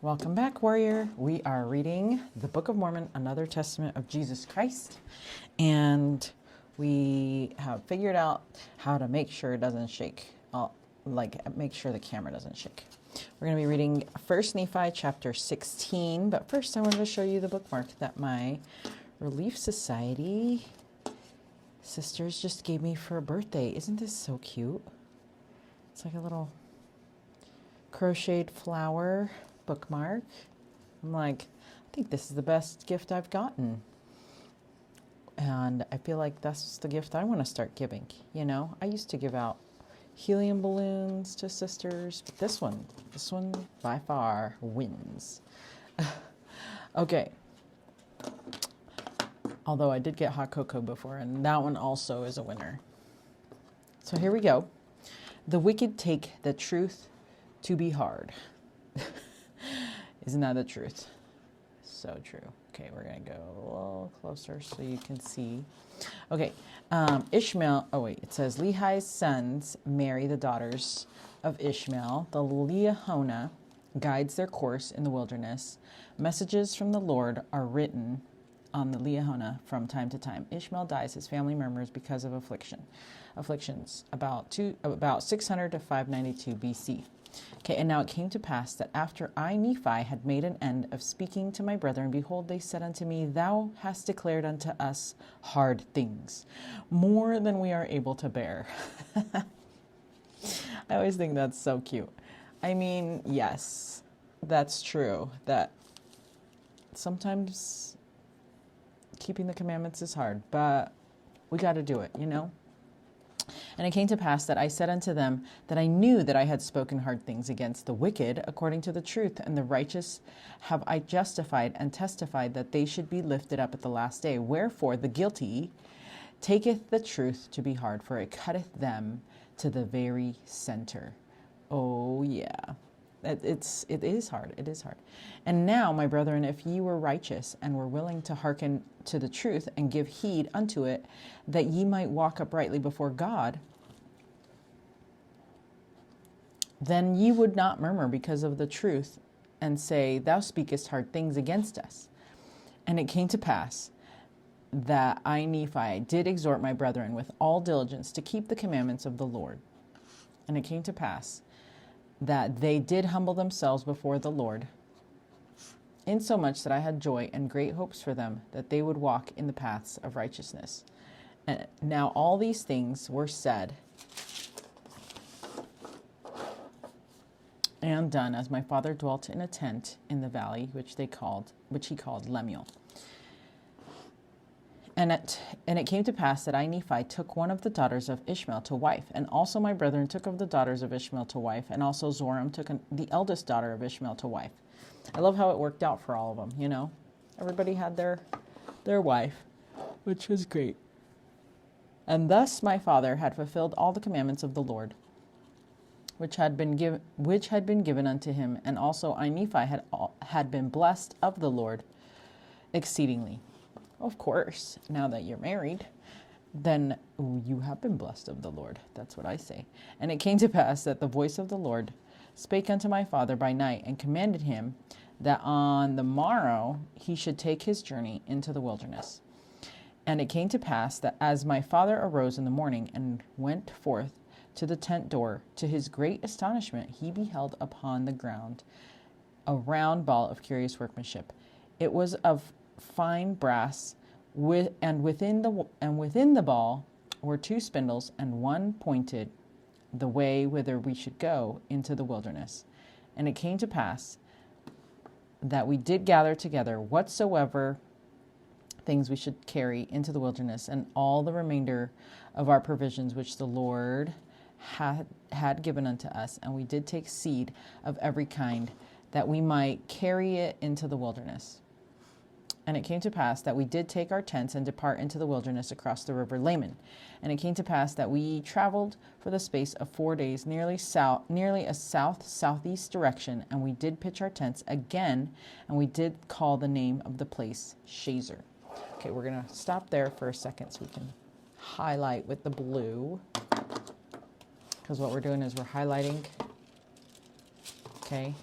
Welcome back, warrior. We are reading the Book of Mormon, another testament of Jesus Christ. And we have figured out how to make sure it doesn't shake. Make sure the camera doesn't shake. We're going to be reading 1 Nephi chapter 16. But first, I wanted to show you the bookmark that my Relief Society sisters just gave me for a birthday. Isn't this so cute? It's like a little crocheted flower bookmark. I'm like, I think this is the best gift I've gotten. And I feel like that's the gift I want to start giving. You know, I used to give out helium balloons to sisters, but this one by far wins. Okay. Although I did get hot cocoa before, and that one also is a winner. So here we go. The wicked take the truth to be hard. Isn't that the truth? So true. Okay, we're going to go a little closer so you can see. Okay, Ishmael, it says, Lehi's sons marry the daughters of Ishmael. The Liahona guides their course in the wilderness. Messages from the Lord are written on the Liahona from time to time. Ishmael dies, his family murmurs because of afflictions, about 600 to 592 BC. Okay, and now it came to pass that after I, Nephi, had made an end of speaking to my brethren, behold, they said unto me, Thou hast declared unto us hard things, more than we are able to bear. I always think that's so cute. I mean, yes, that's true, that sometimes keeping the commandments is hard, but we got to do it, you know? And it came to pass that I said unto them that I knew that I had spoken hard things against the wicked according to the truth, and the righteous have I justified and testified that they should be lifted up at the last day. Wherefore the guilty taketh the truth to be hard, for it cutteth them to the very center. Oh yeah. It is hard. It is hard. And now, my brethren, if ye were righteous and were willing to hearken to the truth and give heed unto it, that ye might walk uprightly before God, then ye would not murmur because of the truth and say, Thou speakest hard things against us. And it came to pass that I, Nephi, did exhort my brethren with all diligence to keep the commandments of the Lord. And it came to pass that they did humble themselves before the Lord, insomuch that I had joy and great hopes for them, that they would walk in the paths of righteousness. And now all these things were said and done as my father dwelt in a tent in the valley, which he called Lemuel. And it came to pass that I, Nephi, took one of the daughters of Ishmael to wife, and also my brethren took of the daughters of Ishmael to wife, and also Zoram took the eldest daughter of Ishmael to wife. I love how it worked out for all of them, you know. Everybody had their wife, which was great. And thus my father had fulfilled all the commandments of the Lord, which had been given unto him, and also I, Nephi, had been blessed of the Lord exceedingly. Of course, now that you're married, then you have been blessed of the Lord. That's what I say. And it came to pass that the voice of the Lord spake unto my father by night, and commanded him that on the morrow he should take his journey into the wilderness. And it came to pass that as my father arose in the morning and went forth to the tent door, to his great astonishment he beheld upon the ground a round ball of curious workmanship. It was of fine brass, and within the ball were two spindles, and one pointed the way whither we should go into the wilderness. And it came to pass that we did gather together whatsoever things we should carry into the wilderness, and all the remainder of our provisions which the Lord had given unto us, and we did take seed of every kind, that we might carry it into the wilderness. And it came to pass that we did take our tents and depart into the wilderness across the river Laman. And it came to pass that we traveled for the space of 4 days, nearly a southeast direction, and we did pitch our tents again, and we did call the name of the place Shazer. Okay, we're going to stop there for a second so we can highlight with the blue, because what we're doing is we're highlighting. Okay,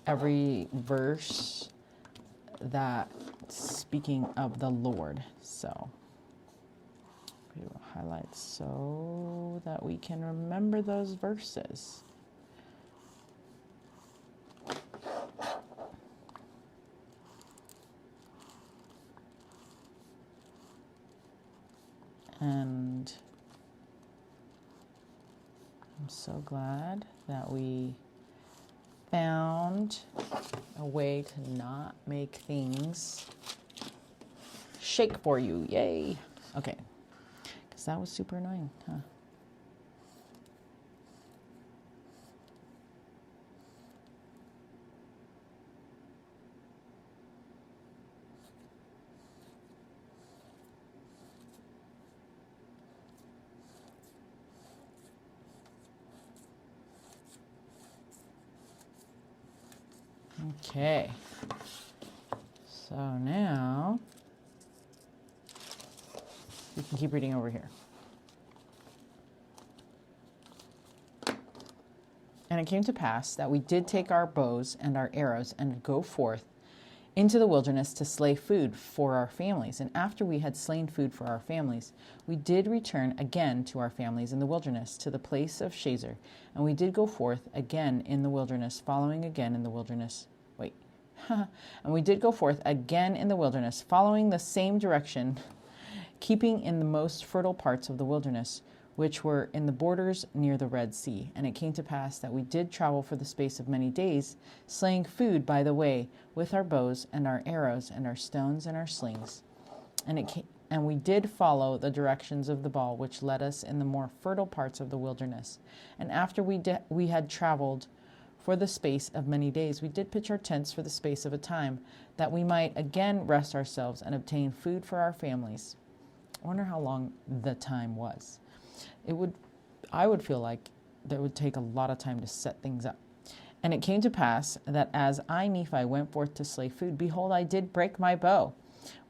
every verse that speaking of the Lord. So we will highlight so that we can remember those verses. And I'm so glad that we found a way to not make things shake for you. Yay. Okay. Because that was super annoying, huh? Okay, so now you can keep reading over here. And it came to pass that we did take our bows and our arrows and go forth into the wilderness to slay food for our families. And after we had slain food for our families, we did return again to our families in the wilderness, to the place of Shazer. And we did go forth again in the wilderness, following again in the wilderness. And we did go forth again in the wilderness, following the same direction, keeping in the most fertile parts of the wilderness, which were in the borders near the Red Sea. And it came to pass that we did travel for the space of many days, slaying food by the way, with our bows and our arrows and our stones and our slings. And we did follow the directions of the ball, which led us in the more fertile parts of the wilderness. And after we had traveled for the space of many days, we did pitch our tents for the space of a time, that we might again rest ourselves and obtain food for our families. I wonder how long the time was. I would feel like that would take a lot of time to set things up. And it came to pass that as I, Nephi, went forth to slay food, behold, I did break my bow,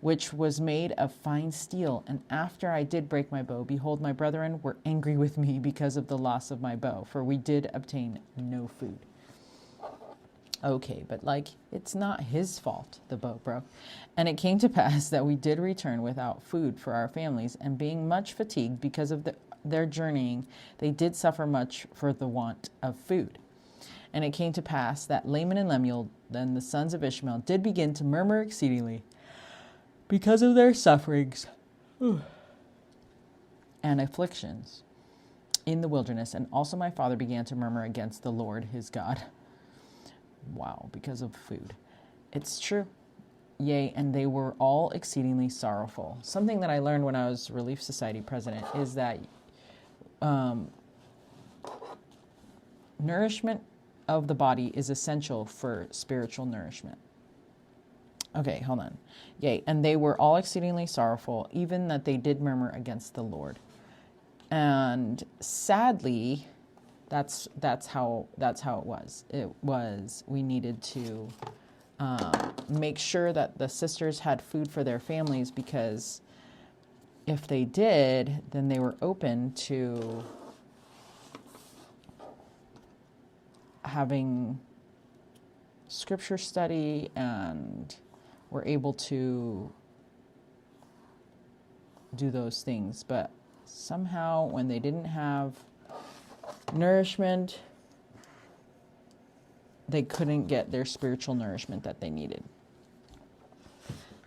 which was made of fine steel. And after I did break my bow, behold, my brethren were angry with me because of the loss of my bow, for we did obtain no food. Okay, but it's not his fault the bow broke. And it came to pass that we did return without food for our families, and being much fatigued because of their journeying, they did suffer much for the want of food. And it came to pass that Laman and Lemuel, then the sons of Ishmael, did begin to murmur exceedingly because of their sufferings and afflictions in the wilderness. And also my father began to murmur against the Lord his God. Wow, because of food. It's true. Yea, and they were all exceedingly sorrowful. Something that I learned when I was Relief Society president is that nourishment of the body is essential for spiritual nourishment. Okay, hold on. Yea, and they were all exceedingly sorrowful, even that they did murmur against the Lord. And sadly, that's how it was. It was, we needed to make sure that the sisters had food for their families, because if they did, then they were open to having scripture study and were able to do those things. But somehow when they didn't have nourishment, they couldn't get their spiritual nourishment that they needed.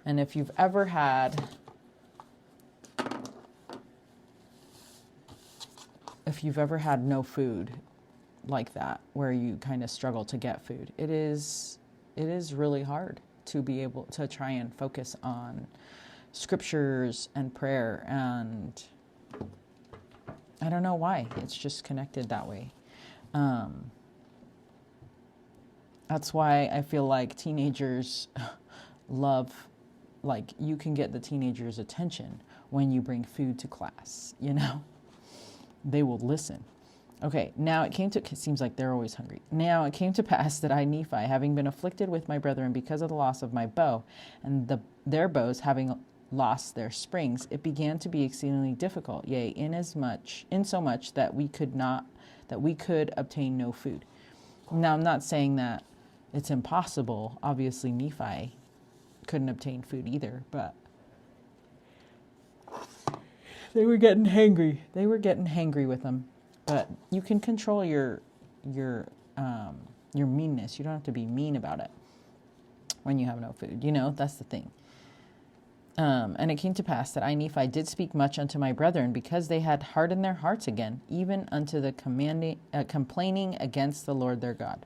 And if you've ever had no food like that, where you kind of struggle to get food, it is really hard to be able to try and focus on scriptures and prayer. And I don't know why. It's just connected that way. That's why I feel like teenagers love, you can get the teenagers' attention when you bring food to class, They will listen. Okay, it seems like they're always hungry. Now it came to pass that I, Nephi, having been afflicted with my brethren because of the loss of my bow, and their bows having lost their springs, it began to be exceedingly difficult, yea, insomuch that we could obtain no food. Now I'm not saying that it's impossible. Obviously, Nephi couldn't obtain food either, but they were getting hangry. They were getting hangry with them. But you can control your meanness. You don't have to be mean about it when you have no food. That's the thing. And it came to pass that I, Nephi, did speak much unto my brethren, because they had hardened their hearts again, even unto the complaining against the Lord their God.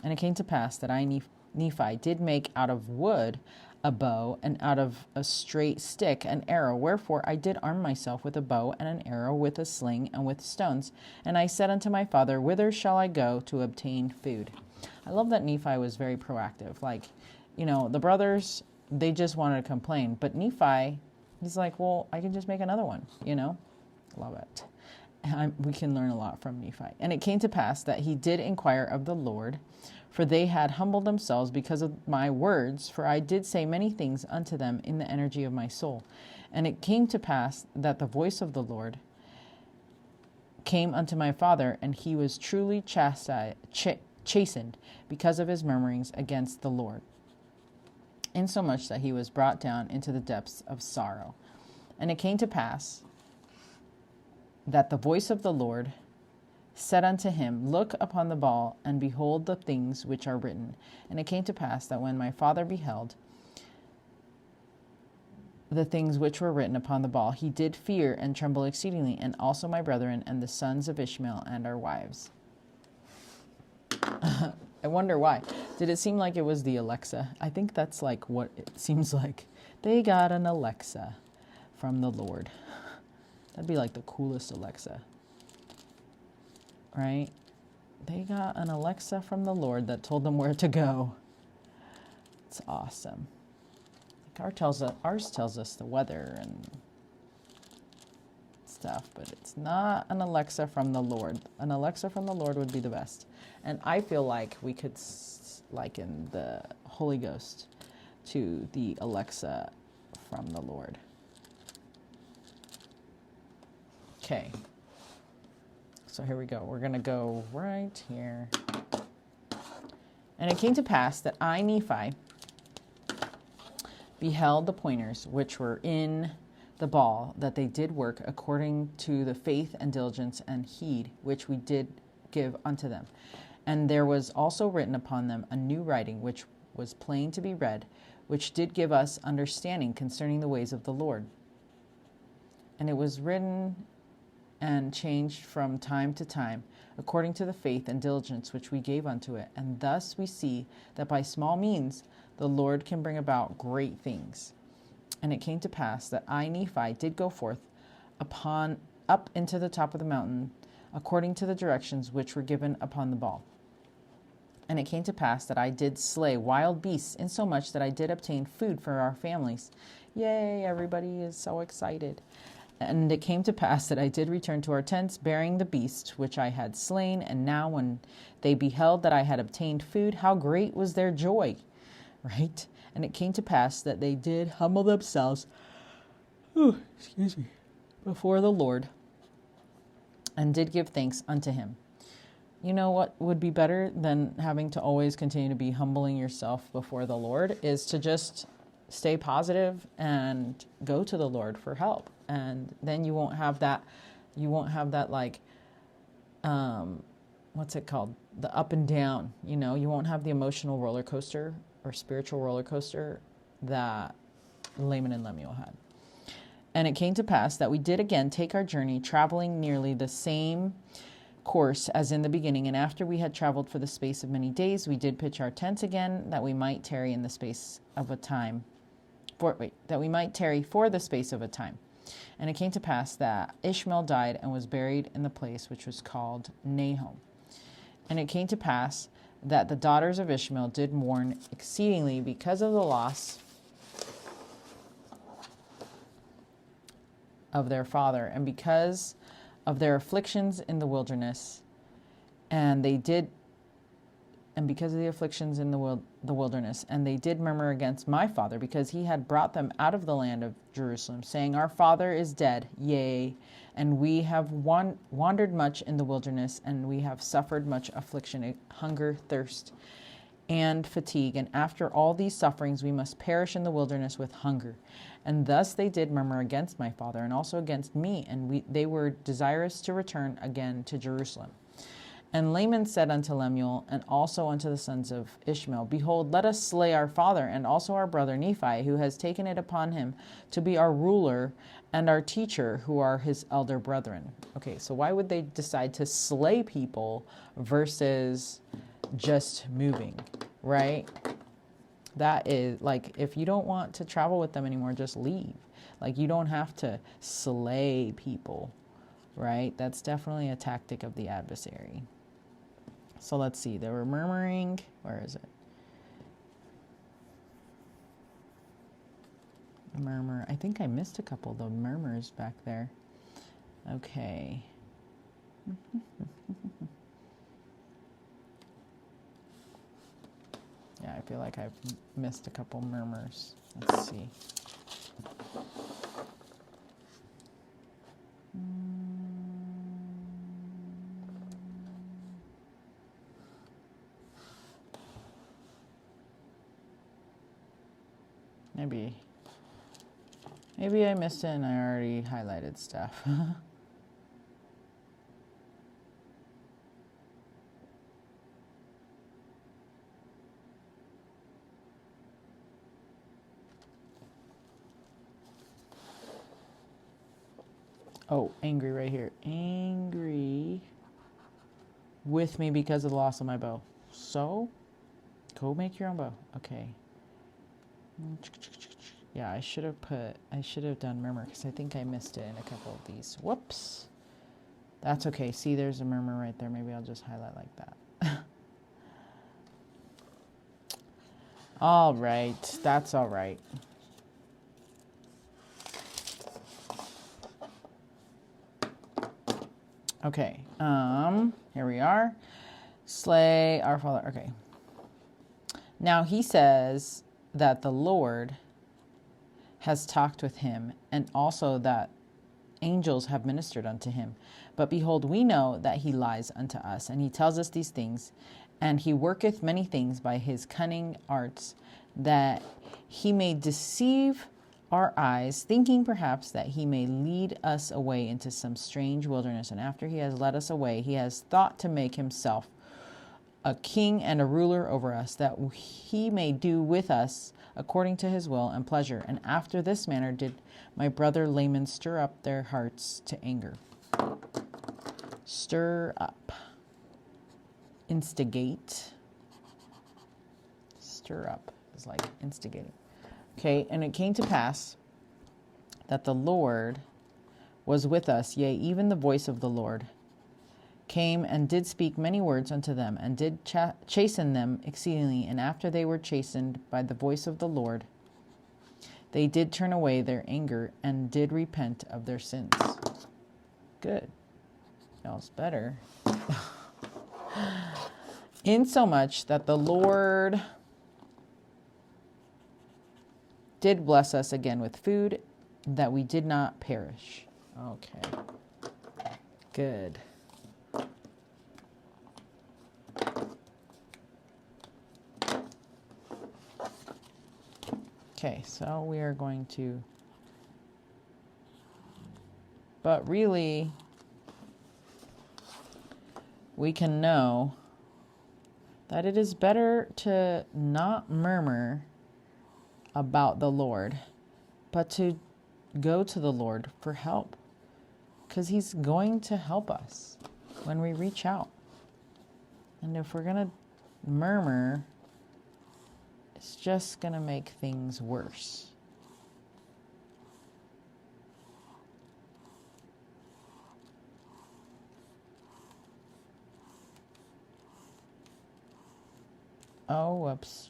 And it came to pass that I, Nephi, did make out of wood a bow, and out of a straight stick an arrow. Wherefore I did arm myself with a bow and an arrow, with a sling and with stones. And I said unto my father, whither shall I go to obtain food? I love that Nephi was very proactive. Like, the brothers, they just wanted to complain. But Nephi, he's like, well, I can just make another one, Love it. We can learn a lot from Nephi. And it came to pass that he did inquire of the Lord, for they had humbled themselves because of my words, for I did say many things unto them in the energy of my soul. And it came to pass that the voice of the Lord came unto my father, and he was truly chastened because of his murmurings against the Lord, insomuch that he was brought down into the depths of sorrow. And it came to pass that the voice of the Lord said unto him, look upon the ball, and behold the things which are written. And it came to pass that when my father beheld the things which were written upon the ball, he did fear and tremble exceedingly, and also my brethren and the sons of Ishmael and our wives. I wonder why. Did it seem like it was the Alexa? I think that's like what it seems like. They got an Alexa from the Lord. That'd be like the coolest Alexa, right? They got an Alexa from the Lord that told them where to go. It's awesome. Ours tells us the weather and stuff, but it's not an Alexa from the Lord. An Alexa from the Lord would be the best. And I feel like we could liken the Holy Ghost to the Alexa from the Lord. Okay. So here we go. We're going to go right here. And it came to pass that I, Nephi, beheld the pointers which were in the ball, that they did work according to the faith and diligence and heed which we did give unto them. And there was also written upon them a new writing, which was plain to be read, which did give us understanding concerning the ways of the Lord. And it was written and changed from time to time, according to the faith and diligence which we gave unto it. And thus we see that by small means the Lord can bring about great things. And it came to pass that I, Nephi, did go forth up into the top of the mountain, according to the directions which were given upon the ball. And it came to pass that I did slay wild beasts, insomuch that I did obtain food for our families. Yay, everybody is so excited. And it came to pass that I did return to our tents, bearing the beast which I had slain. And now when they beheld that I had obtained food, how great was their joy, right? And it came to pass that they did humble themselves, before the Lord, and did give thanks unto him. You know what would be better than having to always continue to be humbling yourself before the Lord is to just stay positive and go to the Lord for help. And then you won't have that like, what's it called? The up and down, you won't have the emotional roller coaster or spiritual roller coaster that Laman and Lemuel had. And it came to pass that we did again take our journey, traveling nearly the same course as in the beginning. And after we had traveled for the space of many days, we did pitch our tents again, that we might tarry in the space of a time. That we might tarry for the space of a time. And it came to pass that Ishmael died and was buried in the place which was called Nahom. And it came to pass that the daughters of Ishmael did mourn exceedingly because of the loss of their father, and because of their afflictions in the wilderness, and because of the afflictions in the wilderness, and they did murmur against my father, because he had brought them out of the land of Jerusalem, saying, our father is dead, yea, and we have wandered much in the wilderness, and we have suffered much affliction, hunger, thirst, and fatigue, and after all these sufferings we must perish in the wilderness with hunger. And thus they did murmur against my father, and also against me, and they were desirous to return again to Jerusalem. And Laman said unto Lemuel, and also unto the sons of Ishmael, Behold, let us slay our father, and also our brother Nephi, who has taken it upon him to be our ruler, and our teacher, who are his elder brethren. Okay, so why would they decide to slay people versus just moving, right? That is, like, if you don't want to travel with them anymore, just leave. Like, you don't have to slay people, right? That's definitely a tactic of the adversary. So let's see. They were murmuring. Where is it? Murmur. I think I missed a couple of the murmurs back there. Okay. Yeah, I feel like I've missed a couple murmurs. Let's see. Maybe I missed it and I already highlighted stuff. Oh, angry right here. Angry with me because of the loss of my bow. So, go make your own bow. Okay. Yeah, I should have done murmur because I think I missed it in a couple of these. Whoops. That's okay. See, there's a murmur right there. Maybe I'll just highlight like that. All right. That's all right. Okay. Here we are. Slay our father. Okay. Now he says that the Lord has talked with him, and also that angels have ministered unto him. But behold, we know that he lies unto us, and he tells us these things, and he worketh many things by his cunning arts, that he may deceive our eyes, thinking perhaps that he may lead us away into some strange wilderness. And after he has led us away, he has thought to make himself a king and a ruler over us, that he may do with us according to his will and pleasure. And after this manner did my brother Laman stir up their hearts to anger. Stir up. Instigate. Stir up is like instigating. Okay, and it came to pass that the Lord was with us, yea, even the voice of the Lord came and did speak many words unto them, and did chasten them exceedingly. And after they were chastened by the voice of the Lord, they did turn away their anger, and did repent of their sins. Good. Smells better. Insomuch that the Lord did bless us again with food, that we did not perish. Okay. Good. Okay, so we are going to, but really, we can know that it is better to not murmur about the Lord, but to go to the Lord for help, because he's going to help us when we reach out. And if we're going to murmur, it's just going to make things worse. Oh, whoops.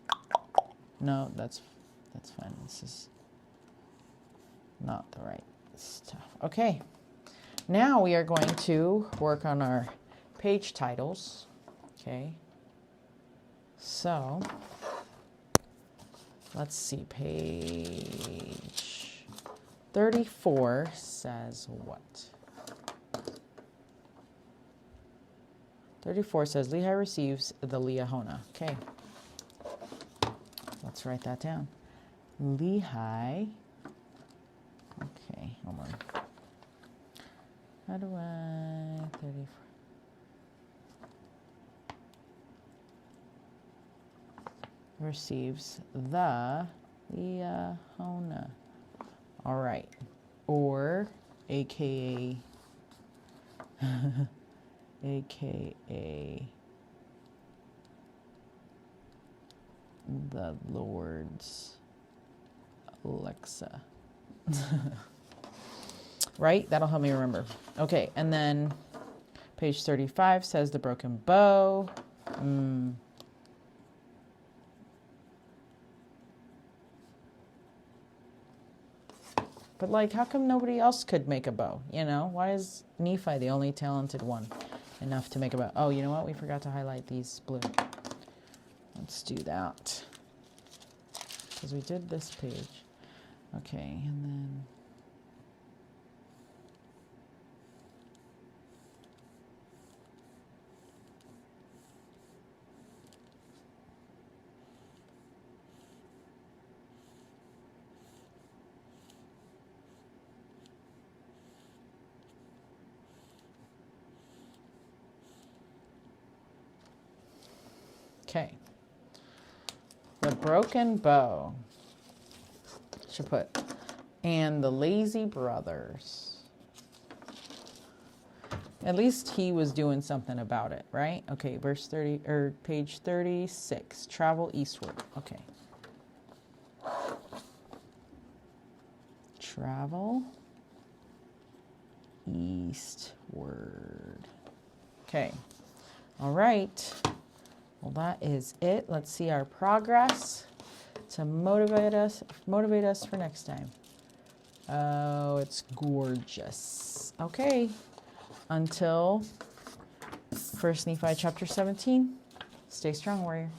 No, that's fine. This is not the right stuff. Okay. Now we are going to work on our page titles. Okay. So, let's see. Page 34 says what? 34 says Lehi receives the Liahona. Okay. Let's write that down. Lehi. Okay, hold on. How do I 34? Receives the Liahona. All right. Or AKA AKA the Lord's Alexa. Right? That'll help me remember. Okay, and then page 35 says the broken bow. But like, how come nobody else could make a bow? You know, why is Nephi the only talented one enough to make a bow? Oh, you know what? We forgot to highlight these blue. Let's do that. Because we did this page. Okay, and then... Okay. The broken bow. Should put, and the lazy brothers. At least he was doing something about it, right? Okay, verse 30, or page 36. Travel eastward. Okay. Travel eastward. Okay. All right. Well, that is it. Let's see our progress to motivate us for next time. Oh, it's gorgeous. Okay. Until 1 Nephi chapter 17. Stay strong, warrior.